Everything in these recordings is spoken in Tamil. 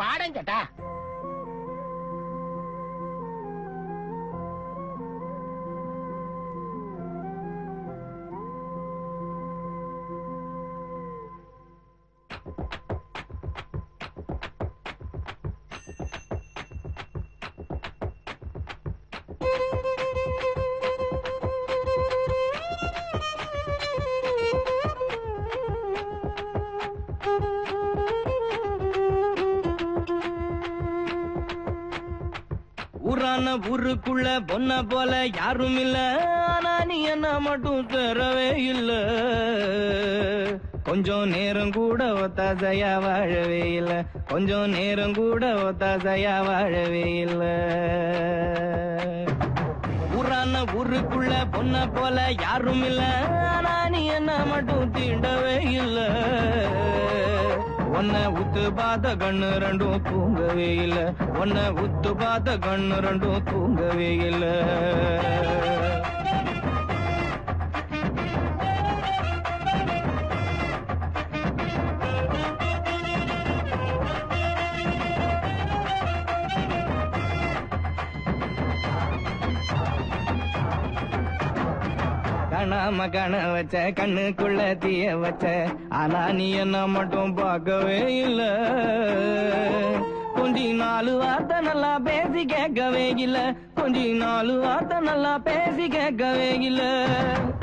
பாடம் கேட்டா ஊருக்குள்ள பொண்ண போல யாரும் இல்ல, ஆனா நீ என்ன மட்டும் தரவே இல்ல. கொஞ்சம் நேரம் கூட ஒத்தாசையா வாழவே இல்ல, கொஞ்சம் நேரம் கூட ஒத்தாசையா வாழவே இல்ல. ஊருக்குள்ள பொண்ண போல யாரும் இல்ல, ஆனா நீ என்ன மட்டும் தீண்டவே இல்ல. உன்னை உத்து பார்த்த கண்ணு ரெண்டும் தூங்கவே இல்ல, உன்னை உத்து பார்த்த கண்ணு ரெண்டும் தூங்கவே இல்ல. கணாம கண வச்ச கண்ணுக்குள்ள தீய வச்ச, ஆனா நீ என்ன மட்டும் பார்க்கவே இல்ல. கொஞ்சி 4 வார்த்தை நல்லா பேசி கேட்கவே இல்ல, கொஞ்சி 4 வார்த்தை நல்லா பேசி கேட்கவே இல்ல.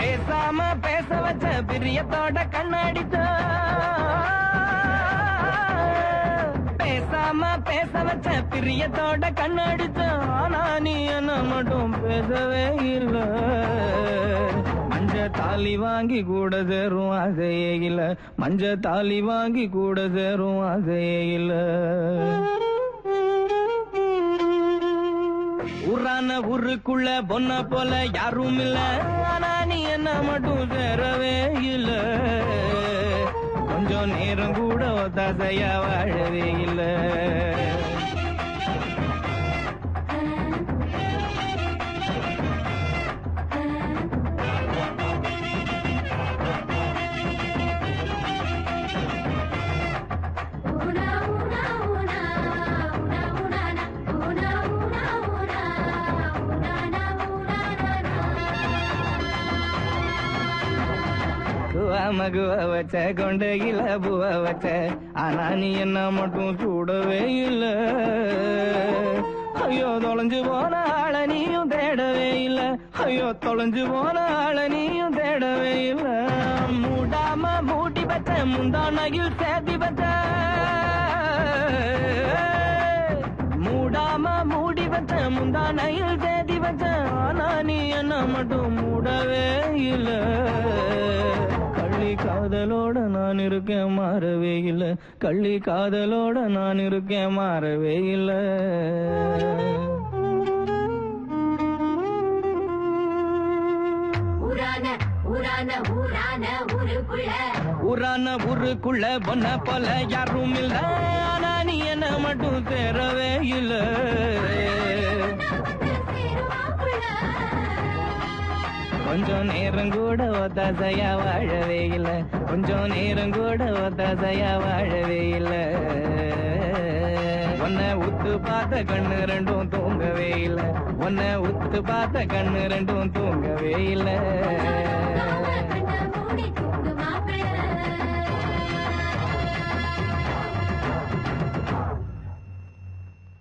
பேசாம பேச வச்ச பிரியத்தோட கண்ணடிச்ச, பேசாம பேச வச்ச பிரியத்தோட கண்ணடிச்ச, ஆனா நீ என்ன மட்டும் பேசவே இல்ல. மஞ்ச தாலி வாங்கி கூட சேரும் ஆசையே இல்ல, மஞ்ச தாலி வாங்கி கூட சேரும் ஆசையே இல்ல. ஊருக்குள்ள பொண்ண போல யாரும் இல்ல, ஆனா நீ என்ன மட்டும் சேரவே இல்ல. கொஞ்சம் நேரம் கூட ஒத்தாசையா வாழவே இல்ல. மகுவ வச்ச கொண்டையில பூவ வச்ச, ஆனா நீ என்ன மட்டும் சூடவே இல்ல. ஐயோ தொலைஞ்சு போன ஆள நீயும் தேடவே இல்ல, ஐயோ தொலைஞ்சு போன ஆள நீயும் தேடவே இல்ல. மூடாம மூட்டி வச்ச முந்தானையில் சேர்த்தி வச்ச, மூடாம மூடி வச்ச முந்தானையில் சேர்த்தி வச்ச, ஆனா நீ என்ன மட்டும் மூடவே இல்ல. கள்ளி காதலோட நான் இருக்கேன் மாறவே இல்ல, கள்ளி காதலோட நான் இருக்கேன் மாறவே இல்ல. ஊருக்குள்ள பொண்ண போல யாரும் இல்ல, ஆனா நீ என்ன மட்டும் சேரவே இல்ல. கொஞ்சம் நேரம் கூட ஒத்தாசையா வாழவே இல்ல, கொஞ்சம் நேரம் கூட ஒத்தாசையா வாழவே இல்ல. உன்னை உத்து பார்த்த கண்ணு ரெண்டும் தூங்கவே இல்ல, உன்னை உத்து பார்த்த கண்ணு ரெண்டும் தூங்கவே இல்ல.